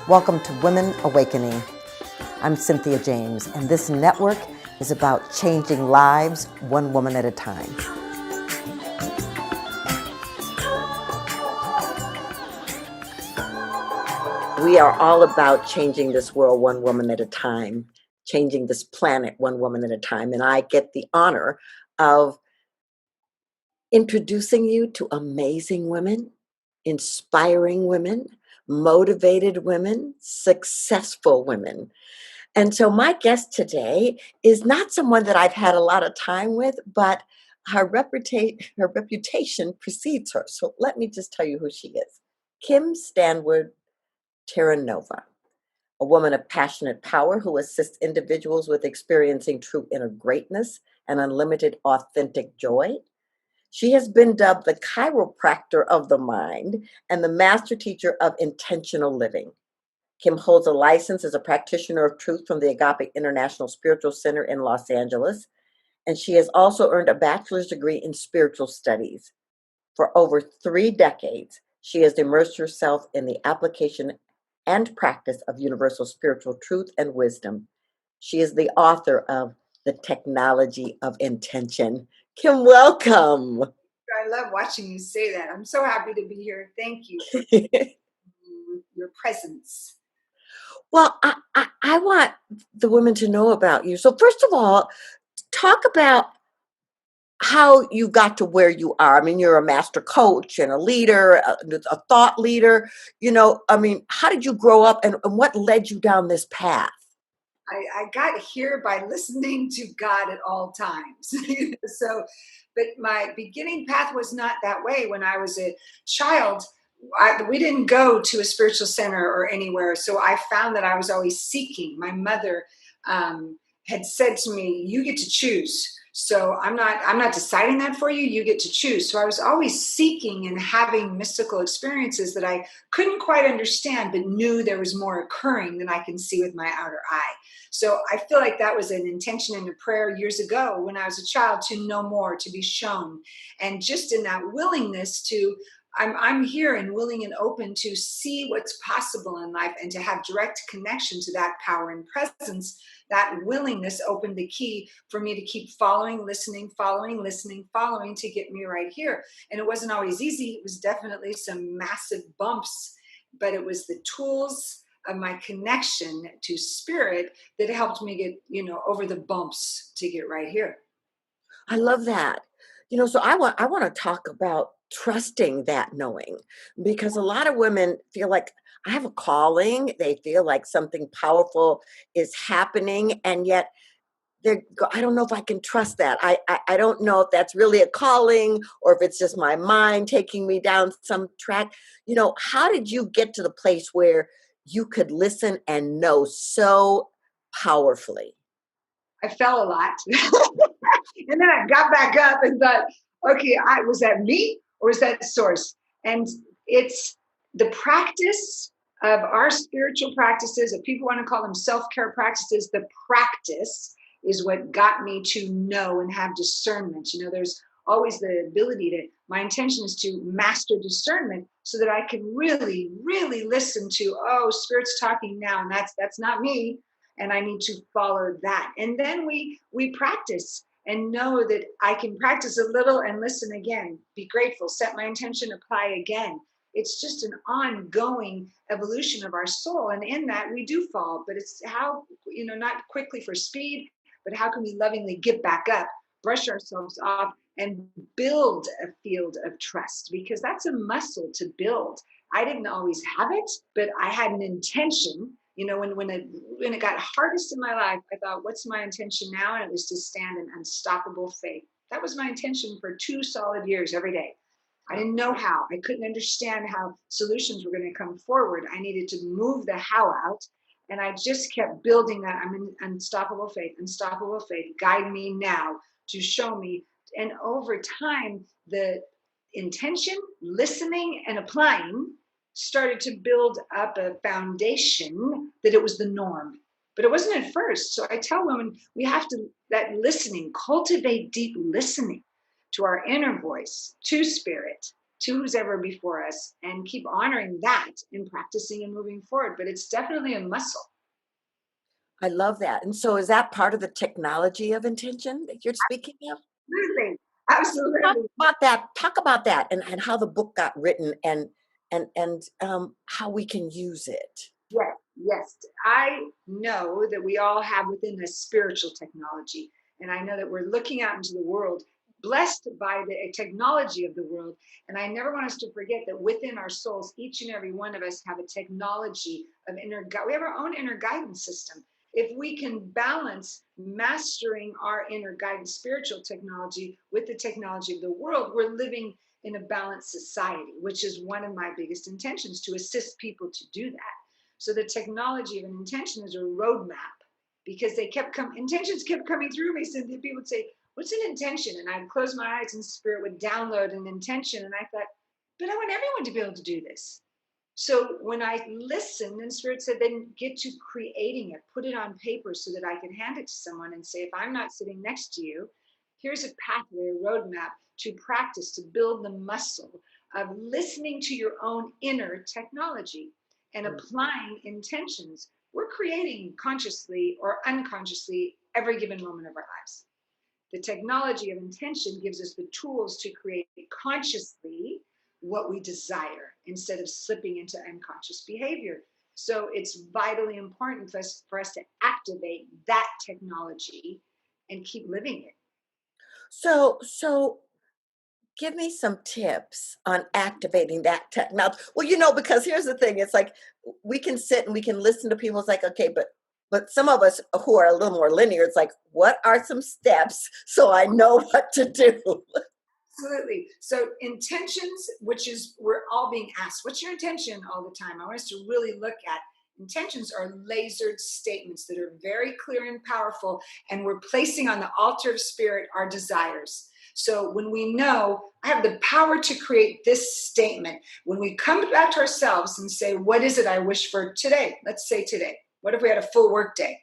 Welcome to Women Awakening. I'm Cynthia James, and this network is about changing lives one woman at a time. We are all about changing this world one woman at a time, changing this planet one woman at a time. And I get the honor of introducing you to amazing women, inspiring women, motivated women, successful women. And so my guest today is not someone that I've had a lot of time with, but her reputation precedes her. So let me just tell you who she is. Kim Stanwood Terranova, a woman of passionate power who assists individuals with experiencing true inner greatness and unlimited authentic joy. She has been dubbed the chiropractor of the mind and the master teacher of intentional living. Kim holds a license as a practitioner of truth from the Agape International Spiritual Center in Los Angeles, and she has also earned a bachelor's degree in spiritual studies. For over 3 decades, she has immersed herself in the application and practice of universal spiritual truth and wisdom. She is the author of The Technology of Intention. Kim, welcome. I love watching you say that. I'm so happy to be here. Thank you for your presence. Well, I want the women to know about you. So first of all, talk about how you got to where you are. I mean, you're a master coach and a leader, a thought leader. How did you grow up and what led you down this path? I got here by listening to God at all times. But my beginning path was not that way. When I was a child, we didn't go to a spiritual center or anywhere. So I found that I was always seeking. My mother had said to me, "You get to choose. So I'm not deciding that for you. You get to choose." So I was always seeking and having mystical experiences that I couldn't quite understand, but knew there was more occurring than I can see with my outer eye. So I feel like that was an intention and a prayer years ago when I was a child, to know more, to be shown. And just in that willingness to, I'm here and willing and open to see what's possible in life and to have direct connection to that power and presence. That willingness opened the key for me to keep following, listening, following to get me right here. And it wasn't always easy. It was definitely some massive bumps, but it was the tools of my connection to spirit that helped me get, over the bumps to get right here. I love that. So I want to talk about trusting that knowing, because a lot of women feel like I have a calling. They feel like something powerful is happening, and yet I don't know if I can trust that. I don't know if that's really a calling or if it's just my mind taking me down some track. How did you get to the place where you could listen and know so powerfully? I fell a lot. And then I got back up and thought, okay, was that me or was that source? And it's the practice of our spiritual practices, if people want to call them self-care practices, the practice is what got me to know and have discernment. There's always the ability my intention is to master discernment so that I can really, really listen to, oh, spirit's talking now, and that's not me. And I need to follow that. And then we practice and know that I can practice a little and listen again, be grateful, set my intention, apply again. It's just an ongoing evolution of our soul. And in that we do fall, but it's how, not quickly for speed, but how can we lovingly get back up, brush ourselves off, and build a field of trust? Because that's a muscle to build. I didn't always have it, but I had an intention. When it got hardest in my life, I thought, what's my intention now? And it was to stand in unstoppable faith. That was my intention for 2 solid years every day. I didn't know how. I couldn't understand how solutions were going to come forward. I needed to move the how out. And I just kept building that. I'm in unstoppable faith, guide me now to show me. And over time, the intention, listening, and applying started to build up a foundation that it was the norm. But it wasn't at first. So I tell women, we have to, cultivate deep listening to our inner voice, to spirit, to who's ever before us, and keep honoring that and practicing and moving forward. But it's definitely a muscle. I love that. And so is that part of the technology of intention that you're speaking of? Absolutely. Talk Absolutely. about that. Talk about that and how the book got written and how we can use it. Yes, yes. I know that we all have within us spiritual technology. And I know that we're looking out into the world, blessed by the technology of the world. And I never want us to forget that within our souls, each and every one of us have a technology of we have our own inner guidance system. If we can balance mastering our inner guidance spiritual technology with the technology of the world, we're living in a balanced society, which is one of my biggest intentions, to assist people to do that. So the technology of an intention is a roadmap, because intentions kept coming through me. So people would say, "What's an intention?" And I'd close my eyes and spirit would download an intention. And I thought, but I want everyone to be able to do this. So when I listened, and spirit said, then get to creating it, put it on paper so that I can hand it to someone and say, if I'm not sitting next to you, here's a pathway, a roadmap to practice, to build the muscle of listening to your own inner technology and Mm. applying intentions. We're creating consciously or unconsciously every given moment of our lives. The technology of intention gives us the tools to create consciously what we desire instead of slipping into unconscious behavior. So it's vitally important for us to activate that technology and keep living it. So give me some tips on activating that technology. Well, because here's the thing, it's like we can sit and we can listen to people. It's like, okay, but some of us who are a little more linear, it's like, what are some steps so I know what to do? Absolutely. So intentions, which is we're all being asked, what's your intention all the time? I want us to really look at intentions are lasered statements that are very clear and powerful, and we're placing on the altar of spirit our desires. So when we know I have the power to create this statement, when we come back to ourselves and say, what is it I wish for today? Let's say today. What if we had a full work day?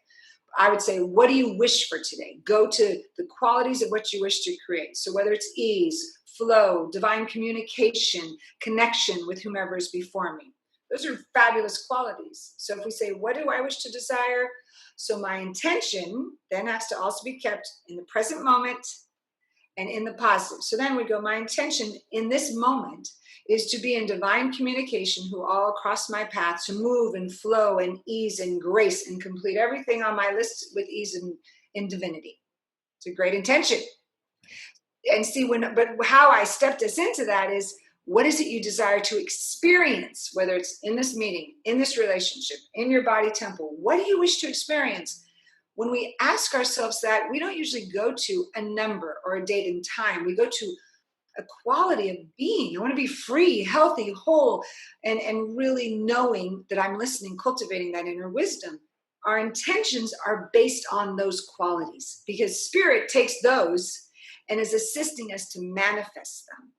I would say, what do you wish for today? Go to the qualities of what you wish to create. So whether it's ease, flow, divine communication, connection with whomever is before me. Those are fabulous qualities. So if we say, what do I wish to desire? So my intention then has to also be kept in the present moment and in the positive. So then we go, my intention in this moment is to be in divine communication who all across my path, to move and flow and ease and grace and complete everything on my list with ease and in divinity. It's a great intention. And see, but how I stepped us into that is, what is it you desire to experience, whether it's in this meeting, in this relationship, in your body temple? What do you wish to experience? When we ask ourselves that, we don't usually go to a number or a date and time. We go to a quality of being. I want to be free, healthy, whole, and really knowing that I'm listening, cultivating that inner wisdom. Our intentions are based on those qualities, because spirit takes those and is assisting us to manifest them.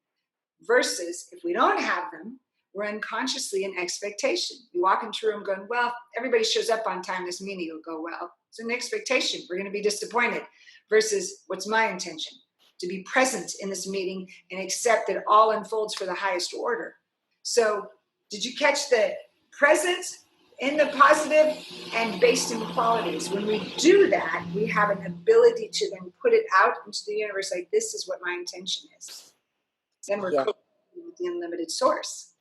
Versus if we don't have them, we're unconsciously in expectation. You walk into a room going, well, everybody shows up on time, this meeting will go well. It's an expectation. We're going to be disappointed. Versus, what's my intention? To be present in this meeting and accept that all unfolds for the highest order. So did you catch the present in the positive and based in qualities? When we do that, we have an ability to then put it out into the universe, like, this is what my intention is. Then we're Yeah, with the unlimited source.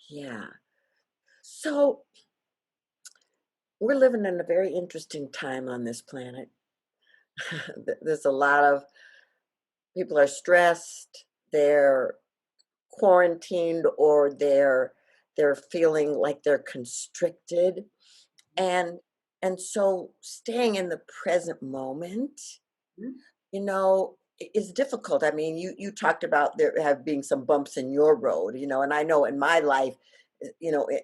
yeah. So we're living in a very interesting time on this planet. There's a lot of people are stressed, they're quarantined, or they're feeling like they're constricted. And so staying in the present moment, Mhm. is difficult. I mean, you talked about there have being some bumps in your road, and I know in my life,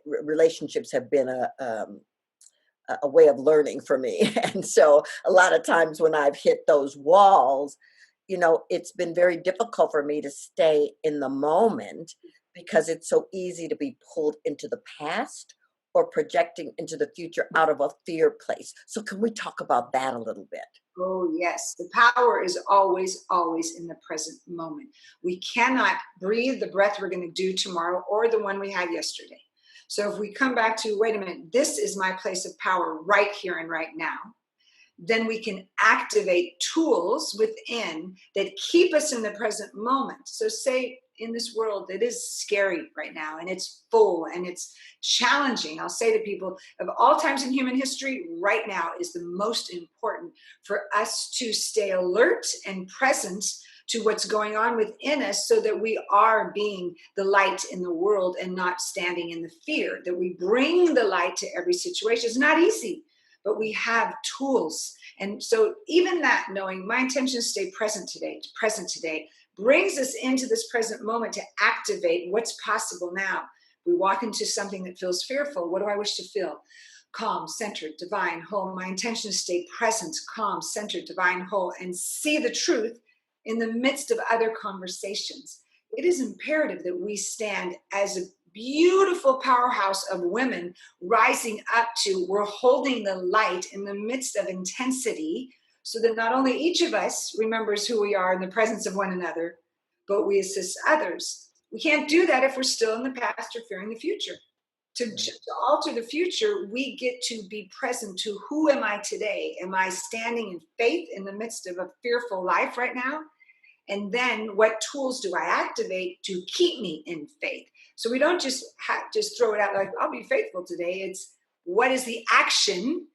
relationships have been a way of learning for me. And so a lot of times when I've hit those walls, it's been very difficult for me to stay in the moment, because it's so easy to be pulled into the past or projecting into the future out of a fear place. So can we talk about that a little bit? Oh, yes. The power is always, always in the present moment. We cannot breathe the breath we're going to do tomorrow or the one we had yesterday. So if we come back to, wait a minute, this is my place of power right here and right now, then we can activate tools within that keep us in the present moment. So say in this world that is scary right now and it's full and it's challenging, I'll say to people, of all times in human history, right now is the most important for us to stay alert and present to what's going on within us so that we are being the light in the world and not standing in the fear, that we bring the light to every situation. It's not easy, but we have tools. And so even that, knowing my intention is to stay present today, brings us into this present moment to activate what's possible now. We walk into something that feels fearful. What do I wish to feel? Calm, centered, divine, whole. My intention is to stay present, calm, centered, divine, whole, and see the truth in the midst of other conversations. It is imperative that we stand as a beautiful powerhouse of women rising up to, we're holding the light in the midst of intensity so that not only each of us remembers who we are in the presence of one another, but we assist others. We can't do that if we're still in the past or fearing the future. To alter the future, we get to be present to who am I today? Am I standing in faith in the midst of a fearful life right now? And then what tools do I activate to keep me in faith? So we don't just throw it out like, I'll be faithful today. It's what is the action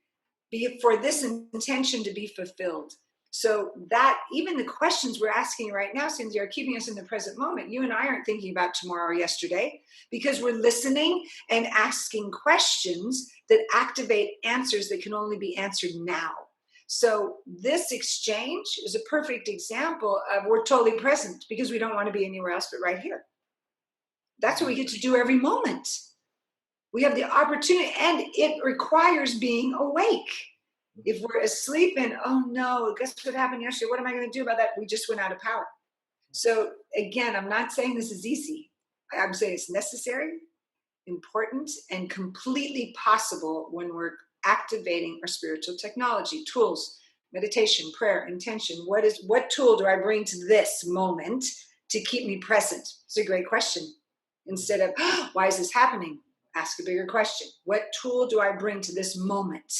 be for this intention to be fulfilled? So that even the questions we're asking right now, Cynthia, are keeping us in the present moment. You and I aren't thinking about tomorrow or yesterday because we're listening and asking questions that activate answers that can only be answered now. So this exchange is a perfect example of we're totally present because we don't want to be anywhere else but right here. That's what we get to do every moment. We have the opportunity, and it requires being awake. If we're asleep and, oh no, guess what happened yesterday? What am I going to do about that? We just went out of power. So again, I'm not saying this is easy. I'm saying it's necessary, important, and completely possible when we're activating our spiritual technology, tools, meditation, prayer, intention. What tool do I bring to this moment to keep me present? It's a great question. Instead of, oh, why is this happening? Ask a bigger question. What tool do I bring to this moment?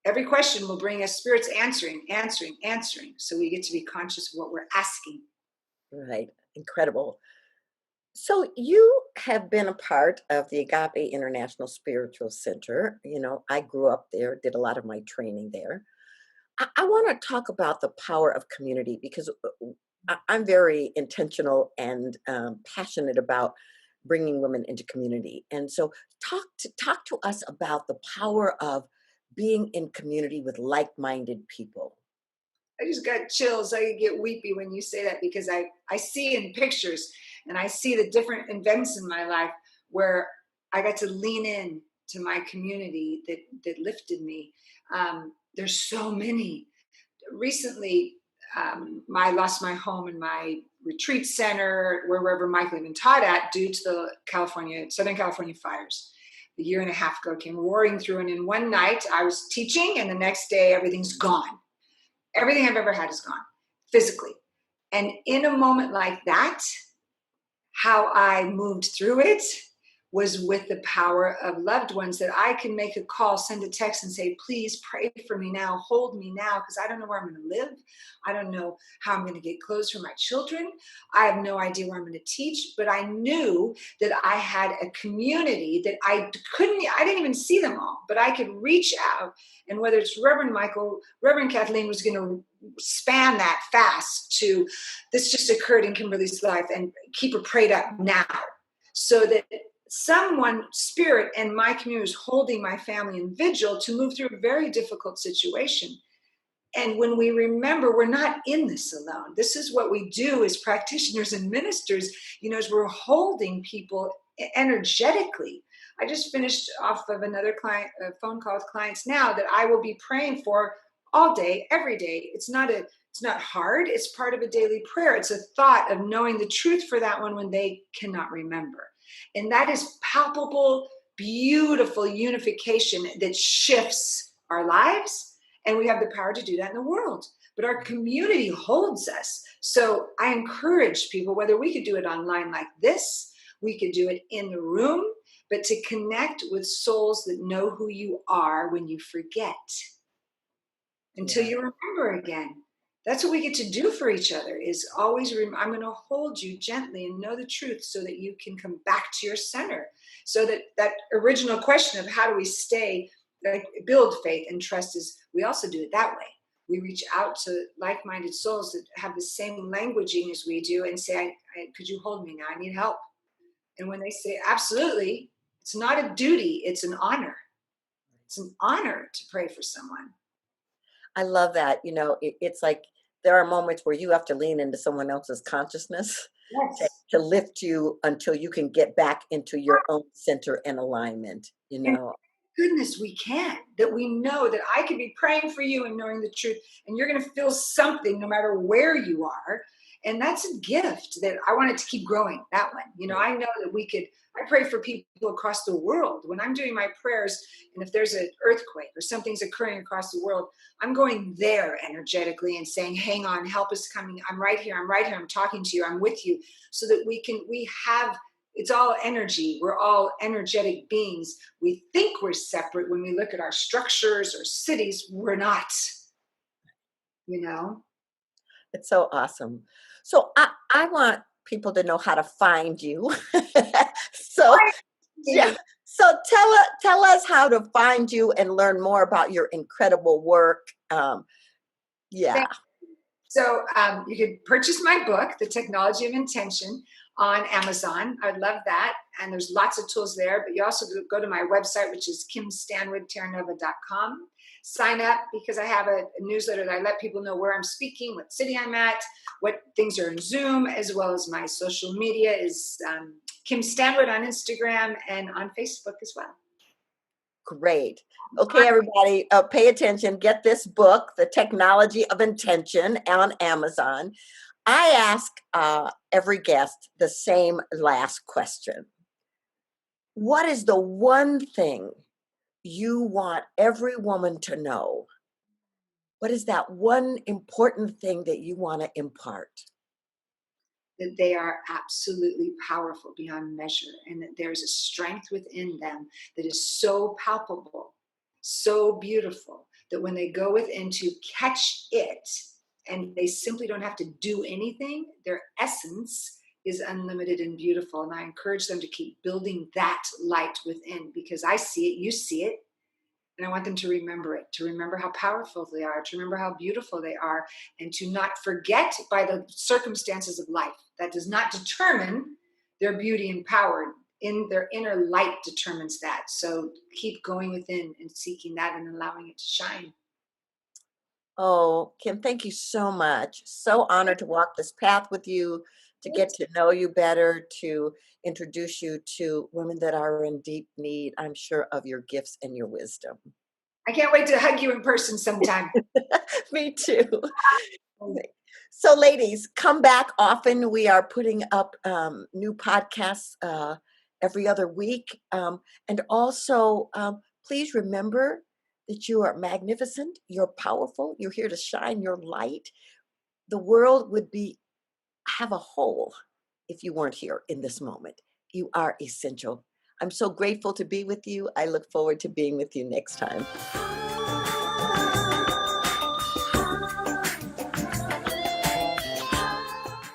Every question will bring us spirits answering. So we get to be conscious of what we're asking. Right. Incredible. So you have been a part of the Agape International Spiritual Center. I grew up there, did a lot of my training there. I want to talk about the power of community because I'm very intentional and passionate about bringing women into community. And so talk to us about the power of being in community with like-minded people. I just got chills. I get weepy when you say that because I see in pictures and I see the different events in my life where I got to lean in to my community that lifted me. There's so many. Recently, I lost my home in my retreat center, wherever Michael even taught at, due to the Southern California fires. A year and a half ago, came roaring through, and in one night I was teaching, and the next day everything's gone. Everything I've ever had is gone, physically. And in a moment like that, how I moved through it was with the power of loved ones that I can make a call, send a text and say, please pray for me now, hold me now, because I don't know where I'm going to live. I don't know how I'm going to get clothes for my children. I have no idea where I'm going to teach, but I knew that I had a community that I didn't even see them all, but I could reach out. And whether it's Reverend Michael, Reverend Kathleen was going to span that fast to this just occurred in Kimberly's life and keep her prayed up now so that someone, spirit, and my community was holding my family in vigil to move through a very difficult situation. And when we remember, we're not in this alone. This is what we do as practitioners and ministers, as we're holding people energetically. I just finished off of another phone call with clients now that I will be praying for all day, every day. It's not hard. It's part of a daily prayer. It's a thought of knowing the truth for that one when they cannot remember. And that is palpable beautiful unification that shifts our lives. And we have the power to do that in the world. But our community holds us. So I encourage people, whether we could do it online like this, we could do it in the room, but to connect with souls that know who you are when you forget until you remember again. That's what we get to do for each other, is always, I'm going to hold you gently and know the truth so that you can come back to your center. So that original question of how do we stay, like, build faith and trust, is we also do it that way. We reach out to like-minded souls that have the same languaging as we do and say, could you hold me now? I need help. And when they say, absolutely, it's not a duty, it's an honor. It's an honor to pray for someone. I love that. It's like there are moments where you have to lean into someone else's consciousness to lift you until you can get back into your own center and alignment, And goodness, we can. That we know that I could be praying for you and knowing the truth, and you're going to feel something no matter where you are. And that's a gift that I wanted to keep growing, that one. I know that I pray for people across the world. When I'm doing my prayers, and if there's an earthquake or something's occurring across the world, I'm going there energetically and saying, hang on, help is coming. I'm right here. I'm talking to you. I'm with you. So that it's all energy. We're all energetic beings. We think we're separate when we look at our structures or cities. We're not, It's so awesome. So I want people to know how to find you. So yeah. So tell us how to find you and learn more about your incredible work. Yeah. So you could purchase my book, The Technology of Intention, on Amazon. I'd love that. And there's lots of tools there. But you also go to my website, which is kimstanwoodterranova.com. Sign up, because I have a newsletter that I let people know where I'm speaking, what city I'm at, what things are in Zoom, as well as my social media is Kim Stanwood on Instagram and on Facebook as well. Great. Okay, everybody, pay attention. Get this book, The Technology of Intention, on Amazon. I ask every guest the same last question. What is the one thing you want every woman to know? What is that one important thing that you want to impart? That they are absolutely powerful beyond measure, and that there's a strength within them that is so palpable, so beautiful, that when they go within to catch it, and they simply don't have to do anything, their essence is unlimited and beautiful. And I encourage them to keep building that light within, because I see it, you see it. And I want them to remember it, to remember how powerful they are, to remember how beautiful they are, and to not forget by the circumstances of life. That does not determine their beauty and power. In their inner light determines that. So keep going within and seeking that and allowing it to shine. Oh, Kim, thank you so much. So honored to walk this path with you, to get to know you better, to introduce you to women that are in deep need, I'm sure, of your gifts and your wisdom. I can't wait to hug you in person sometime. Me too. So ladies, come back often. We are putting up new podcasts every other week. And also, please remember that you are magnificent, you're powerful, you're here to shine your light. The world would have a hole if you weren't here in this moment. You are essential. I'm so grateful to be with you. I look forward to being with you next time.